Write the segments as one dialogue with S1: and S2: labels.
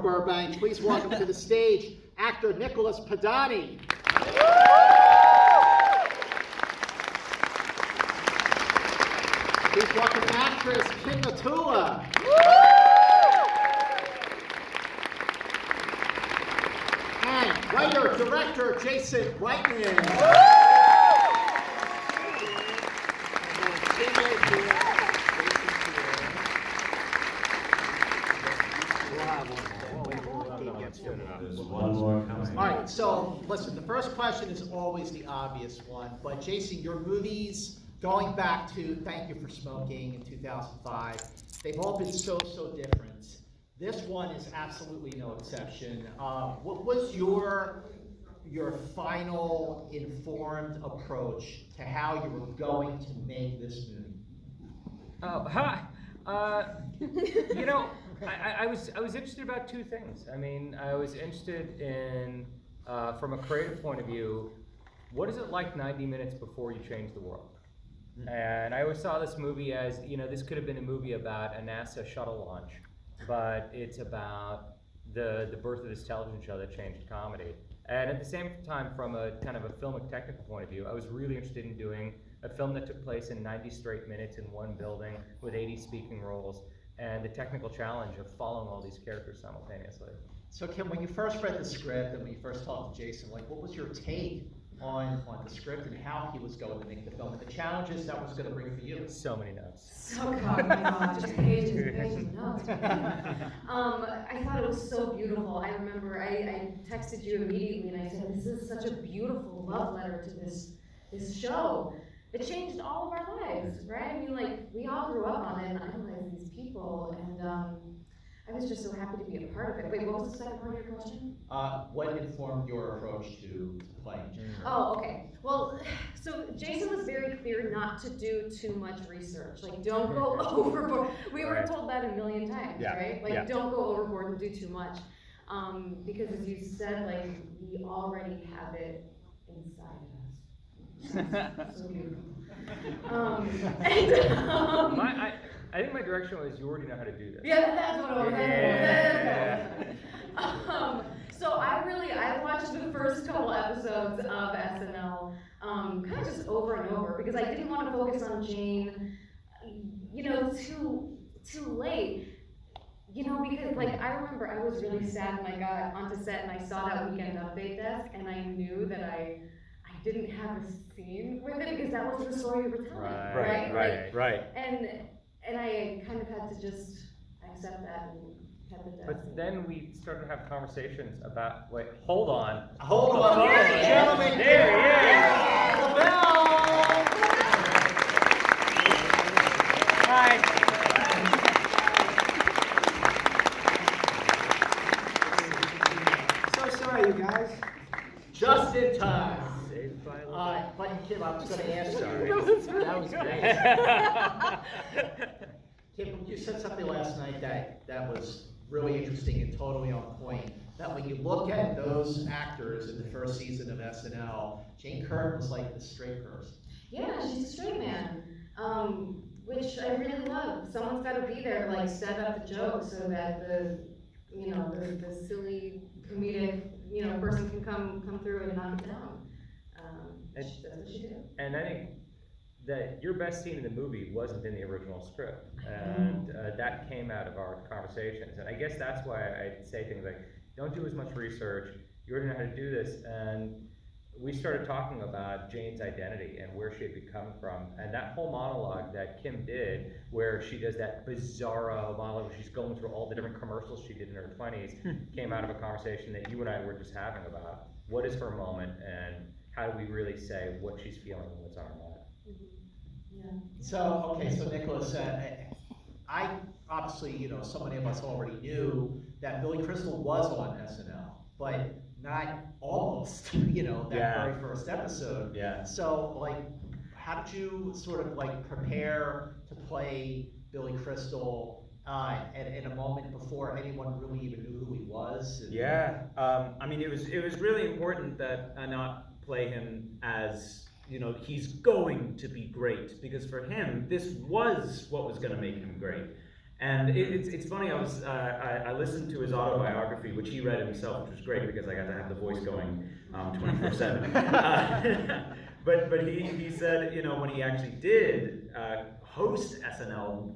S1: Burbank, please welcome to the stage actor Nicholas Podany. Please welcome actress MATULA. And writer-director Jason REITMAN. All right, so listen, the first question is always the obvious one, but Jason, your movies, going back to Thank You for Smoking in 2005, they've all been so different. This one is absolutely no exception. What was your final informed approach to how you were going to make this movie?
S2: You know, I was interested about two things. I mean, I was interested in, from a creative point of view, what is it like 90 minutes before you change the world? And I always saw this movie as, you know, this could have been a movie about a NASA shuttle launch, but it's about the birth of this television show that changed comedy. And at the same time, from a kind of a filmic technical point of view, I was really interested in doing a film that took place in 90 straight minutes in one building with 80 speaking roles, and the technical challenge of following all these characters simultaneously.
S1: So Kim, when you first read the script and when you first talked to Jason, like, what was your take on the script and how he was going to make the film and the challenges that was going to bring for you?
S2: So many notes.
S3: So God, just pages and pages of notes. I thought it was so beautiful. I remember I texted you immediately and I said, this is such a beautiful love letter to this show. It changed all of our lives, right? I mean, like, we all grew up on it and idolized these people, and I was just so happy to be a part of it. Wait, what was the second part of your question?
S1: What informed your approach to playing?
S3: Oh, okay. Well, so Jason was very clear not to do too much research. Like, don't go overboard. We were told that a million times, right? Like, don't go overboard and do too much. Because as you said, like, we already have it inside of us. So beautiful.
S2: I think my direction was, you already know how to do this.
S3: Yeah, that's what it was. So I watched the first couple episodes of SNL, kind of just over and over, because I didn't want to focus on Jane, you know, too late. You know, because, like, I remember I was really sad when I got onto set and I saw that Weekend Update desk, and I knew that I didn't have a scene with it because that was the story we were telling, right? And I kind of had to just accept that and have the desk.
S2: But then we started to have conversations about, wait, hold on.
S1: Ladies and gentlemen,
S2: there he is!
S1: LABELLE!
S2: Hi.
S1: So sorry, you guys. Just in time. But Kim, I was going to ask you. That was great. Kim, you said something last night that was really interesting and totally on point. That when you look at those actors in the first season of SNL, Jane Curtin was like the straight person.
S3: Yeah, she's a straight man, which I really love. Someone's got to be there to, like, set up the joke so that the silly comedic, person can come through and knock it down. That's what she did.
S2: And I think that your best scene in the movie wasn't in the original script, and that came out of our conversations. And I guess that's why I say things like, don't do as much research, you already know how to do this. And we started talking about Jane's identity and where she had become from, and that whole monologue that Kim did, where she does that bizarro monologue where she's going through all the different commercials she did in her 20s, came out of a conversation that you and I were just having about what is her moment and how do we really say what she's feeling and what's on her mind.
S3: Yeah.
S1: So Nicholas, I obviously, so many of us already knew that Billy Crystal was on SNL, but not almost, that very first episode.
S2: Yeah.
S1: So, like, how did you sort of, like, prepare to play Billy Crystal in a moment before anyone really even knew who he was?
S4: I mean, it was really important that I not play him as, he's going to be great, because for him, this was what was going to make him great. And it's funny, I listened to his autobiography, which he read himself, which was great because I got to have the voice going 24/7. But he said, you know, when he actually did host SNL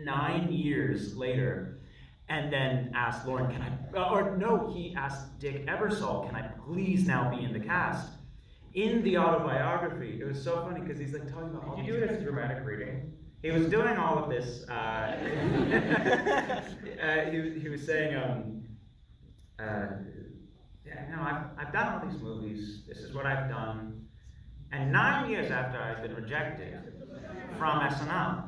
S4: 9 years later, and then asked Lauren, he asked Dick Ebersol, can I please now be in the cast? In the autobiography, it was so funny because he's like talking about all
S2: Did you do it as a dramatic reading?
S4: He was doing all of this. He was saying, I've done all these movies. This is what I've done. And 9 years after I'd been rejected from SNL,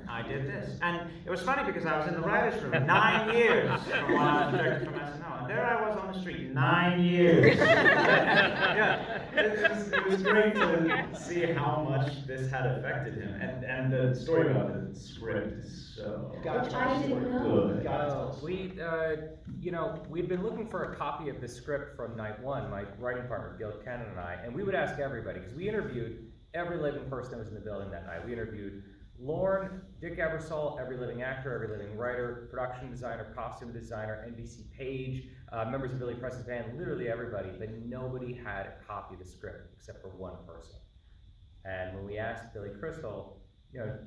S4: I did this. And it was funny because I was in the writers' room 9 years from when I was rejected from SNL. And there I was on the street 9 years. Yeah, it was great to see how much this had affected him. And the story about the script is so
S3: Which I didn't know.
S2: We'd been looking for a copy of the script from night one, my writing partner, Gil Cannon and I, and we would ask everybody, because we interviewed every living person that was in the building that night. We interviewed Lorne, Dick Ebersol, every living actor, every living writer, production designer, costume designer, NBC Page, members of Billy Preston's band, literally everybody, but nobody had a copy of the script except for one person. And when we asked Billy Crystal, you know,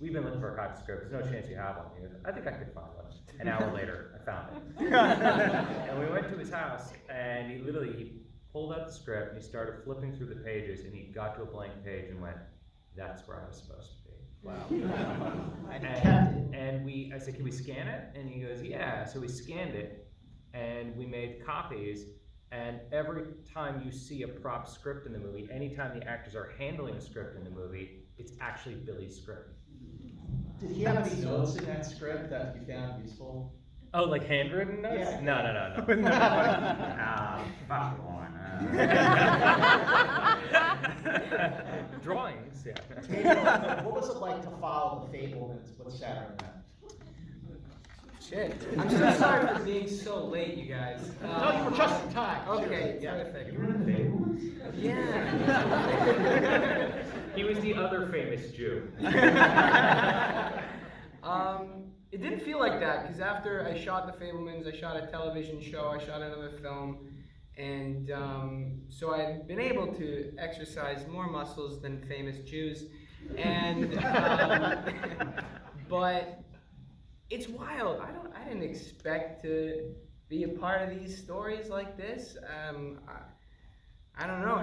S2: we've been looking for a copy of the script, there's no chance you have one. He goes, I think I could find one. An hour later, I found it. And we went to his house, and he pulled out the script, and he started flipping through the pages, and he got to a blank page and went, that's where I was supposed to be.
S1: Wow.
S2: And I said, can we scan it? And he goes, yeah. So we scanned it, and we made copies, and every time you see a prop script in the movie, anytime the actors are handling a script in the movie, it's actually Billy's script.
S1: Did he have any notes in that script that you found useful?
S2: Oh, like handwritten notes?
S1: Yeah.
S2: No.
S4: Fuck Lauren.
S2: Drawings, yeah.
S1: What was it like to follow the Fablemans with Saturday Night?
S5: Shit. I'm so sorry for being so late, you guys.
S1: No, you were just in time.
S5: Okay, terrific.
S4: You were in the Fablemans?
S5: Yeah.
S2: He was the other famous Jew.
S5: It didn't feel like that, because after I shot The Fablemans, I shot a television show, I shot another film, and so I've been able to exercise more muscles than famous Jews, and but it's wild. I didn't expect to be a part of these stories like this. I don't know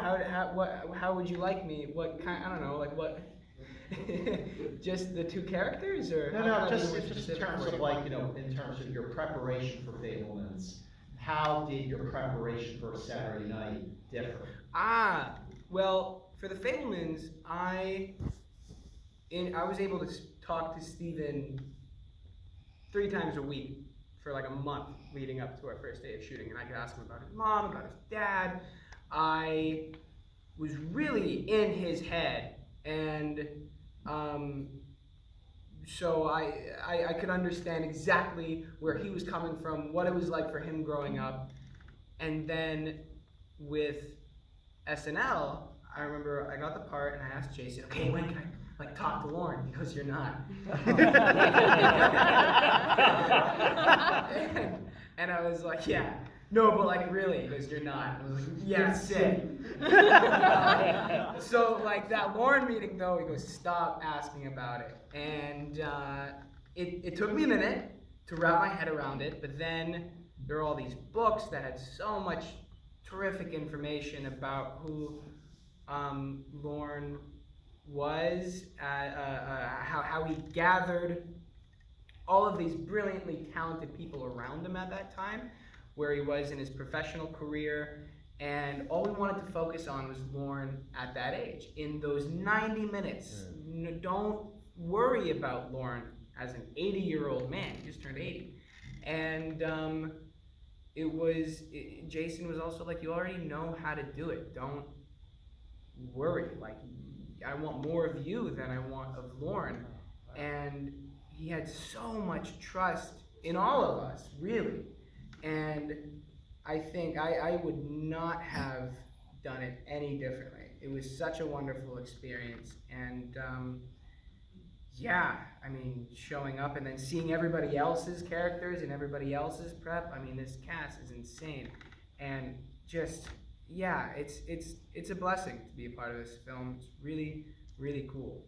S5: how would you like me? What kind? I don't know, like what? Just the two characters, or
S1: No, just in terms of like, you know, in terms of your preparation for Fablemans, how did your preparation for Saturday Night differ?
S5: Well, for the Fablemans, I was able to talk to Steven 3 times a week for like a month leading up to our first day of shooting, and I could ask him about his mom, about his dad. I was really in his head, and so I could understand exactly where he was coming from, what it was like for him growing up. And then with SNL, I remember I got the part and I asked Jason, okay, when can I talk to Lauren? He goes, you're not. And I was like, yeah. No, but like really, he goes, you're not. And I was like, yeah, sick. So like that Lauren meeting though, he goes, stop asking about it. And it took me a minute to wrap my head around it, but then there are all these books that had so much terrific information about who Lauren was, how he gathered all of these brilliantly talented people around him at that time, where he was in his professional career, and all we wanted to focus on was Lauren at that age. In those 90 minutes, don't worry about Lauren as an 80-year-old man. He just turned 80. And Jason was also like, you already know how to do it. Don't worry. Like, I want more of you than I want of Lauren. And he had so much trust in all of us, really. And I think I would not have done it any differently. It was such a wonderful experience, and yeah, I mean, showing up and then seeing everybody else's characters and everybody else's prep. I mean, this cast is insane, and just yeah, it's a blessing to be a part of this film. It's really really cool.